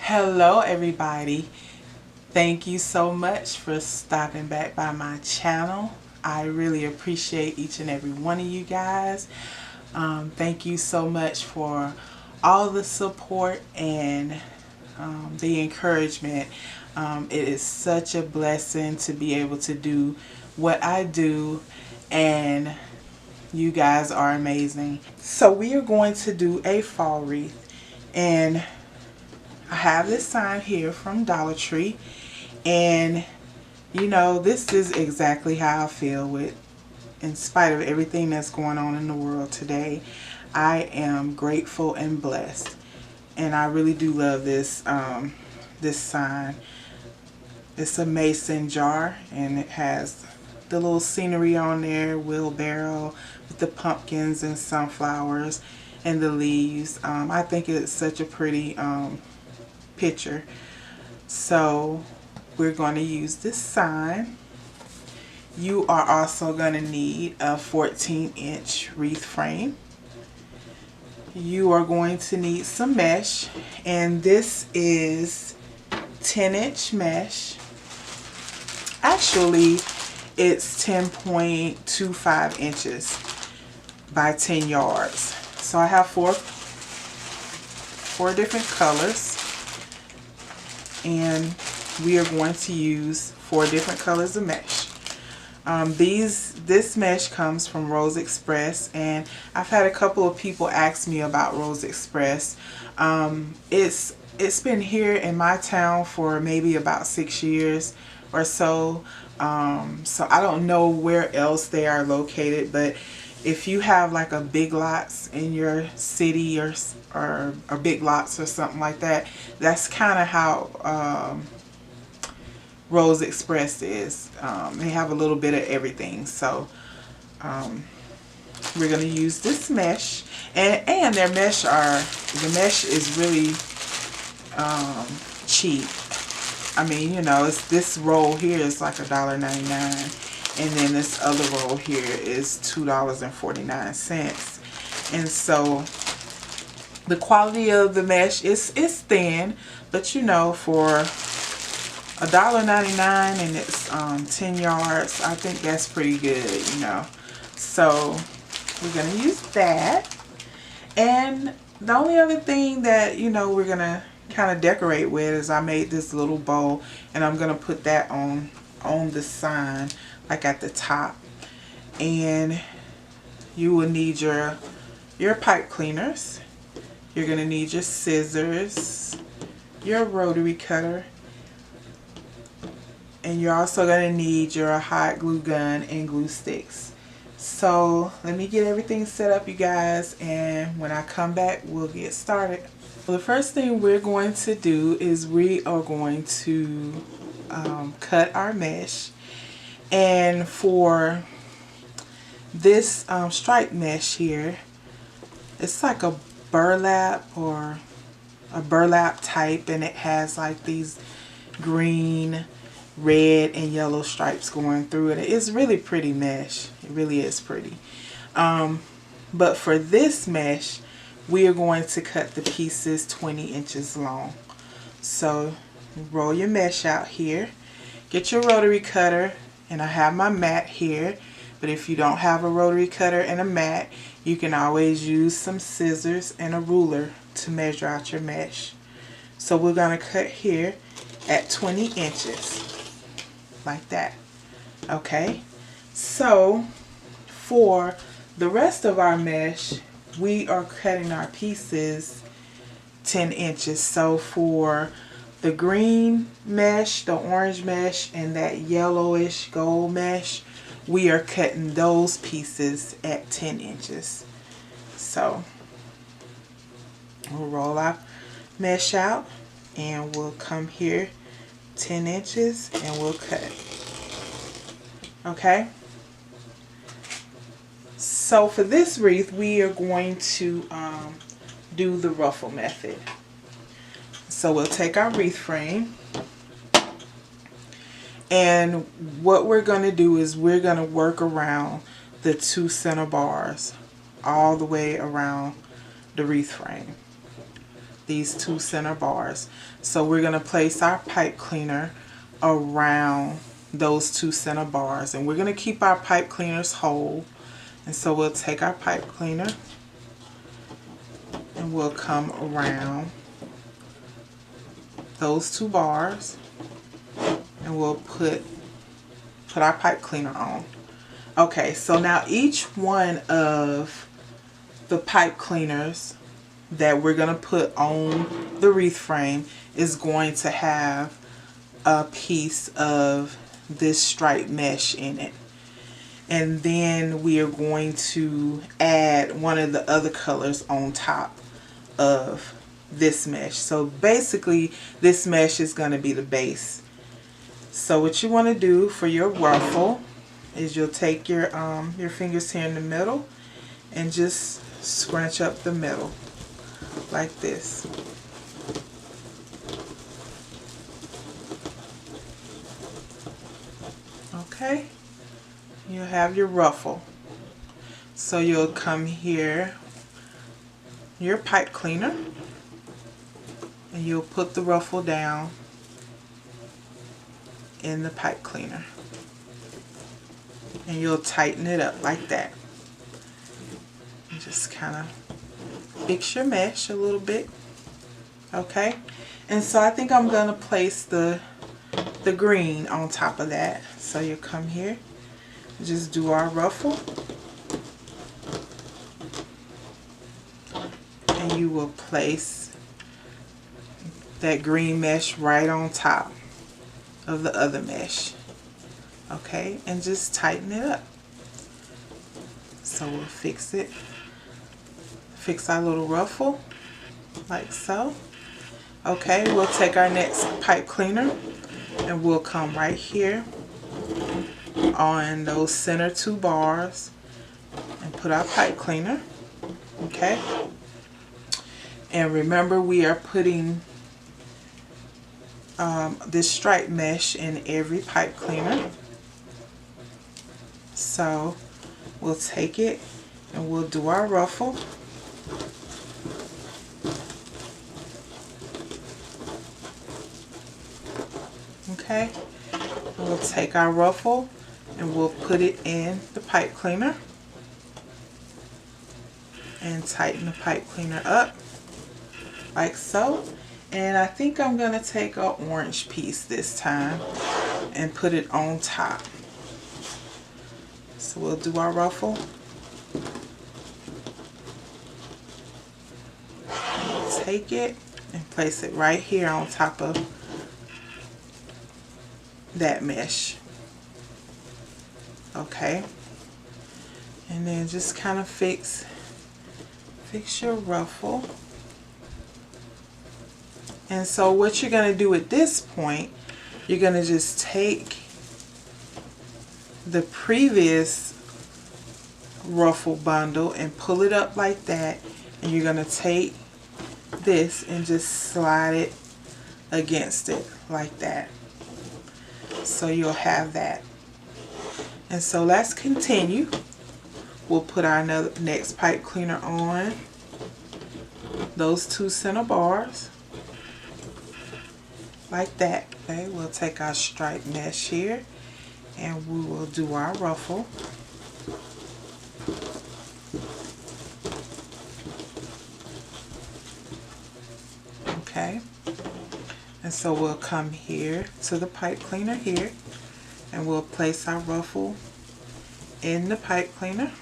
Hello everybody. Thank you so much for stopping back by my channel. I really appreciate each and every one of you guys. Thank you so much for all the support and the encouragement. It is such a blessing to be able to do what I do, and you guys are amazing. So we are going to do a fall wreath, and I have this sign here from Dollar Tree, and you know, this is exactly how I feel with, in spite of everything that's going on in the world today, I am grateful and blessed. And I really do love this this sign. It's a mason jar, and it has the little scenery on there, wheelbarrow with the pumpkins and sunflowers and the leaves. I think it's such a pretty picture. So we're going to use this sign. You are also going to need a 14-inch wreath frame. You are going to need some mesh, and this is 10-inch mesh. Actually, it's 10.25 inches by 10 yards. So I have four different colors, and we are going to use 4 different colors of mesh. This mesh comes from Rose Express, and I've had a couple of people ask me about Rose Express. It's been here in my town for maybe about 6 years or so. So I don't know where else they are located, but if you have like a Big Lots in your city or Big Lots or something like that, that's kind of how Rose Express is. They have a little bit of everything. So we're going to use this mesh, and their mesh is really cheap. I mean, you know, this roll here is like $1.99, and then this other roll here is $2.49. And so the quality of the mesh is thin, but you know, for $1.99 and it's 10 yards, I think that's pretty good, you know. So we're gonna use that, and the only other thing that, you know, we're gonna kind of decorate with is I made this little bow, and I'm gonna put that on the sign, like at the top. And you will need your pipe cleaners. You're gonna need your scissors, your rotary cutter, and you're also gonna need your hot glue gun and glue sticks. So let me get everything set up, you guys, and when I come back, we'll get started. Well, the first thing we're going to do is we are going to cut our mesh. And for this stripe mesh here, it's like a burlap or a burlap type, and it has like these green, red, and yellow stripes going through it. It's really pretty mesh. It really is pretty. But for this mesh, we are going to cut the pieces 20 inches long. So roll your mesh out here. Get your rotary cutter, and I have my mat here. But if you don't have a rotary cutter and a mat, you can always use some scissors and a ruler to measure out your mesh. So we're going to cut here at 20 inches. Like that. Okay, so for the rest of our mesh, we are cutting our pieces 10 inches. So for the green mesh, the orange mesh, and that yellowish gold mesh, we are cutting those pieces at 10 inches. So we'll roll our mesh out, and we'll come here 10 inches, and we'll cut. Okay, so for this wreath, we are going to do the ruffle method. So we'll take our wreath frame, and what we're going to do is we're going to work around the 2 center bars all the way around the wreath frame. these 2 center bars. So we're going to place our pipe cleaner around those 2 center bars, and we're going to keep our pipe cleaners whole. And so we'll take our pipe cleaner and we'll come around those 2 bars, and we'll put our pipe cleaner on. Okay, so now each one of the pipe cleaners that we're going to put on the wreath frame is going to have a piece of this striped mesh in it. And then we are going to add one of the other colors on top of this mesh. So basically this mesh is going to be the base. So what you want to do for your ruffle is you'll take your fingers here in the middle and just scrunch up the middle like this. Okay, you'll have your ruffle. So you'll come here, your pipe cleaner, and you'll put the ruffle down in the pipe cleaner, and you'll tighten it up like that. And just kind of fix your mesh a little bit. Okay, and so I think I'm gonna place the green on top of that. So you'll come here, just do our ruffle, and you will place that green mesh right on top of the other mesh. Okay, and just tighten it up. So we'll fix it, fix our little ruffle like so. Okay, we'll take our next pipe cleaner and we'll come right here on those center 2 bars and put our pipe cleaner. Okay, and remember we are putting this striped mesh in every pipe cleaner. So we'll take it and we'll do our ruffle. Okay, we'll take our ruffle and we'll put it in the pipe cleaner and tighten the pipe cleaner up like so. And I think I'm going to take an orange piece this time and put it on top. So we'll do our ruffle. Take it and place it right here on top of that mesh. Okay, and then just kind of fix your ruffle. And so what you're going to do at this point, you're going to just take the previous ruffle bundle and pull it up like that, and you're going to take this and just slide it against it like that. So you'll have that. And so let's continue. We'll put our next pipe cleaner on those 2 center bars like that. Okay, we'll take our striped mesh here and we will do our ruffle. Okay, and so we'll come here to the pipe cleaner here and we'll place our ruffle in the pipe cleaner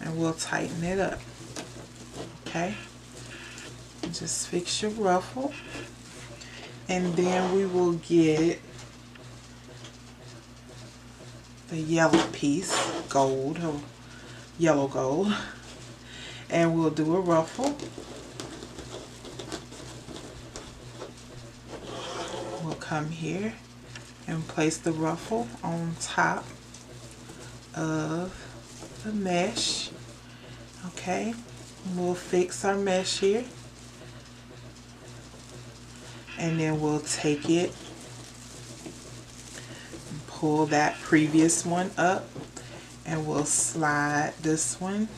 and we'll tighten it up. Okay, just fix your ruffle, and then we will get the yellow piece, gold or yellow gold, and we'll do a ruffle. We'll come here and place the ruffle on top of the mesh. Okay, we'll fix our mesh here, and then we'll take it and pull that previous one up, and we'll slide this one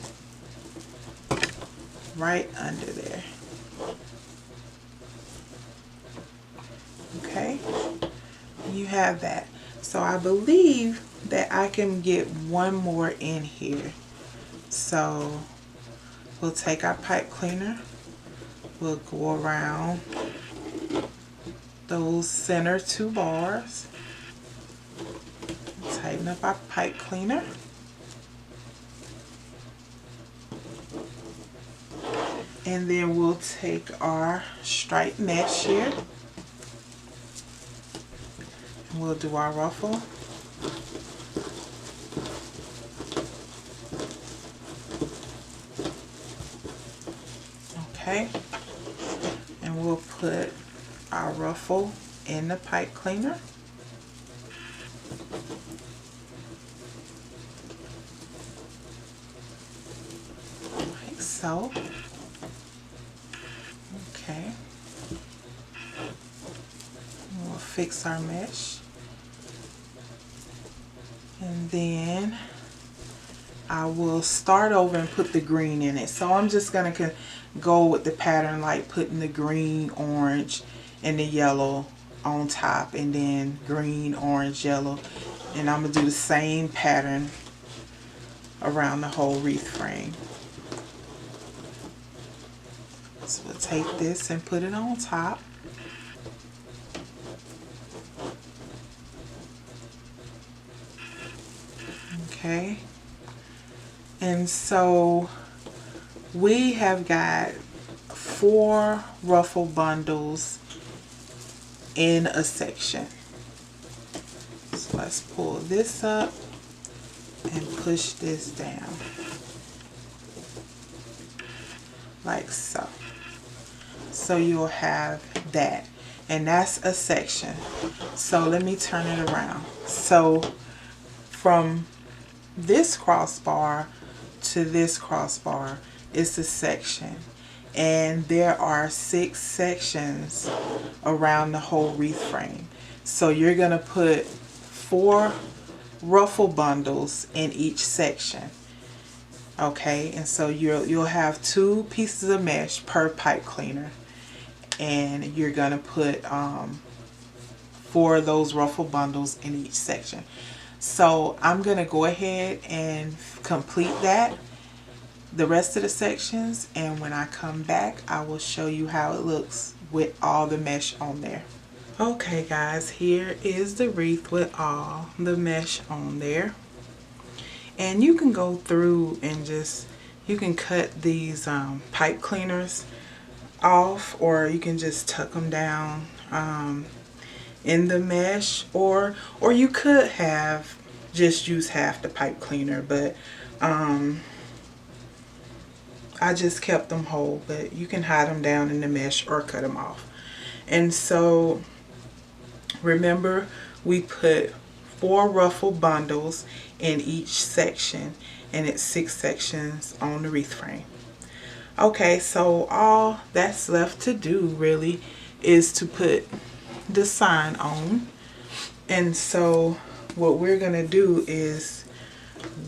right under there. Okay, you have that. So I believe that I can get one more in here. So we'll take our pipe cleaner, we'll go around those center 2 bars, tighten up our pipe cleaner, and then we'll take our striped mesh here, and we'll do our ruffle. Okay, and we'll put our ruffle in the pipe cleaner. Like so. Okay. We'll fix our mesh. And then I will start over and put the green in it. So I'm just going to go with the pattern, like putting the green, orange, and the yellow on top, and then green, orange, yellow. And I'm going to do the same pattern around the whole wreath frame. So we'll take this and put it on top. Okay. And so we have got 4 ruffle bundles in a section. So let's pull this up and push this down like so. So you'll have that, and that's a section. So let me turn it around. So from this crossbar to this crossbar is a section, and there are 6 sections around the whole wreath frame. So you're gonna put 4 ruffle bundles in each section. Okay, and so you'll have 2 pieces of mesh per pipe cleaner, and you're gonna put 4 of those ruffle bundles in each section. So I'm gonna go ahead and complete that, the rest of the sections, and when I come back I will show you how it looks with all the mesh on there. Okay guys, here is the wreath with all the mesh on there. And you can go through and you can cut these pipe cleaners off, or you can just tuck them down in the mesh, or you could have just use half the pipe cleaner, but I just kept them whole. But you can hide them down in the mesh or cut them off. And so remember, we put 4 ruffle bundles in each section, and it's 6 sections on the wreath frame. Okay, so all that's left to do really is to put the sign on. And so what we're gonna do is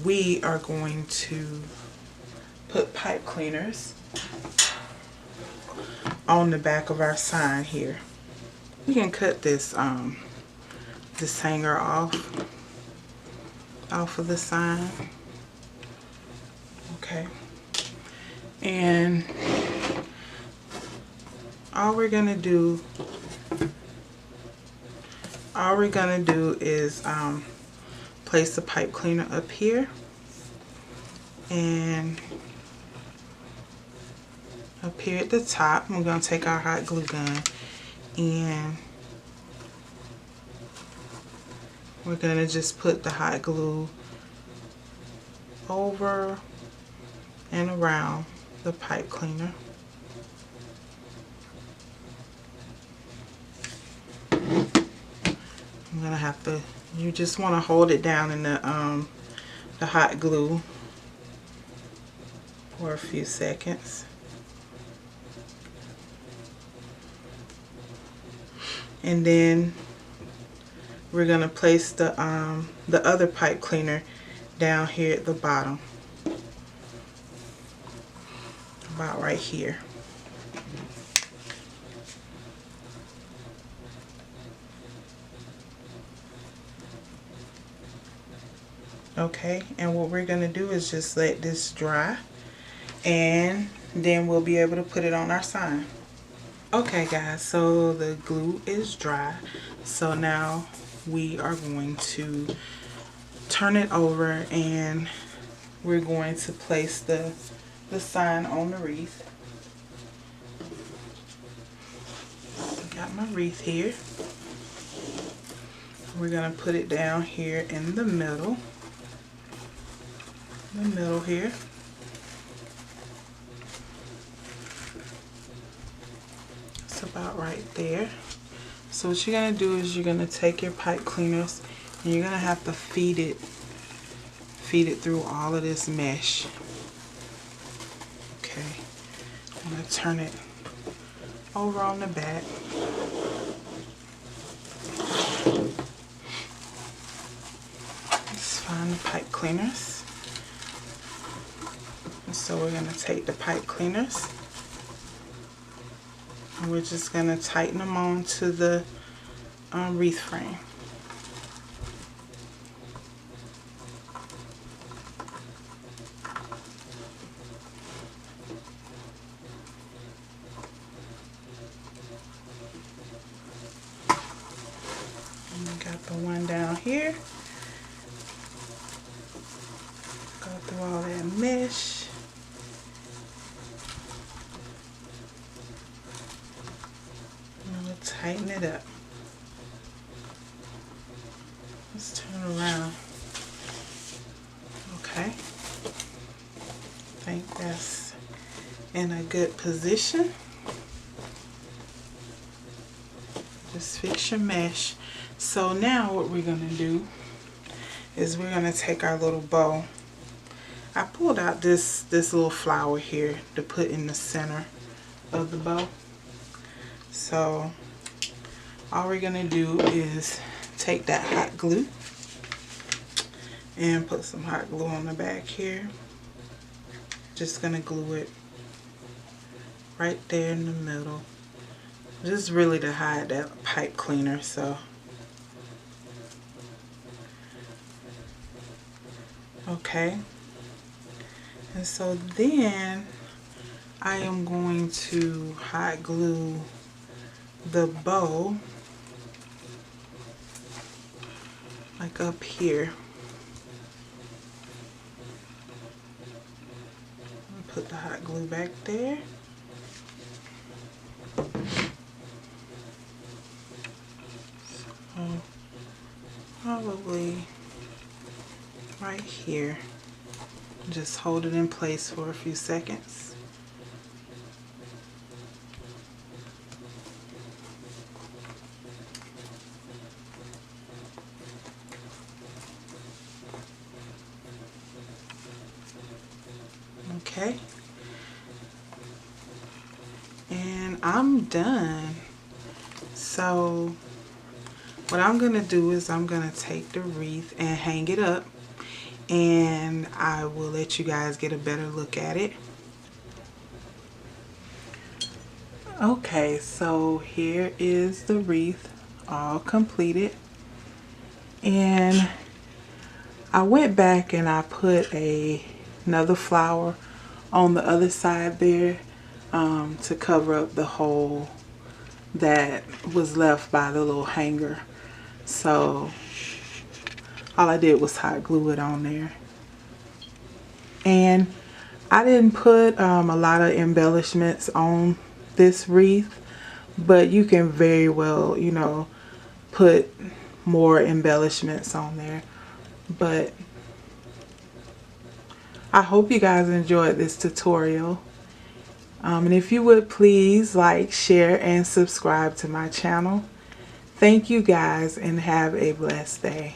we are going to put pipe cleaners on the back of our sign here. We can cut this hanger off of the sign. Okay, and all we're gonna do is place the pipe cleaner up here, and up here at the top we're gonna take our hot glue gun, and we're gonna just put the hot glue over and around the pipe cleaner. I'm gonna have to, you just want to hold it down in the hot glue for a few seconds. And then we're gonna place the other pipe cleaner down here at the bottom. about right here. Okay, and what we're gonna do is just let this dry, and then we'll be able to put it on our sign. Okay guys, so the glue is dry, so now we are going to turn it over and we're going to place the sign on the wreath. Got my wreath here. We're gonna put it down here in the middle. Here. It's about right there. So what you're gonna do is you're gonna take your pipe cleaners and you're gonna have to feed it through all of this mesh. Okay, I'm gonna turn it over on the back. Let's find the pipe cleaners. So we're going to take the pipe cleaners and we're just going to tighten them on to the wreath frame. And we got the one down here. Go through all that mesh. Tighten it up. Let's turn around. Okay. I think that's in a good position. Just fix your mesh. So now what we're gonna do is we're gonna take our little bow. I pulled out this little flower here to put in the center of the bow. So all we're gonna do is take that hot glue and put some hot glue on the back here. Just gonna glue it right there in the middle. Just really to hide that pipe cleaner. So okay, and so then I am going to hot glue the bow like up here. Put the hot glue back there. So probably right here. Just hold it in place for a few seconds. Okay, and I'm done. So what I'm gonna do is I'm gonna take the wreath and hang it up, and I will let you guys get a better look at it. Okay, so here is the wreath all completed, and I went back and I put another flower on the other side there to cover up the hole that was left by the little hanger. So all I did was hot glue it on there. And I didn't put a lot of embellishments on this wreath, but you can very well, you know, put more embellishments on there. But I hope you guys enjoyed this tutorial. And if you would please like, share, and subscribe to my channel. Thank you guys and have a blessed day.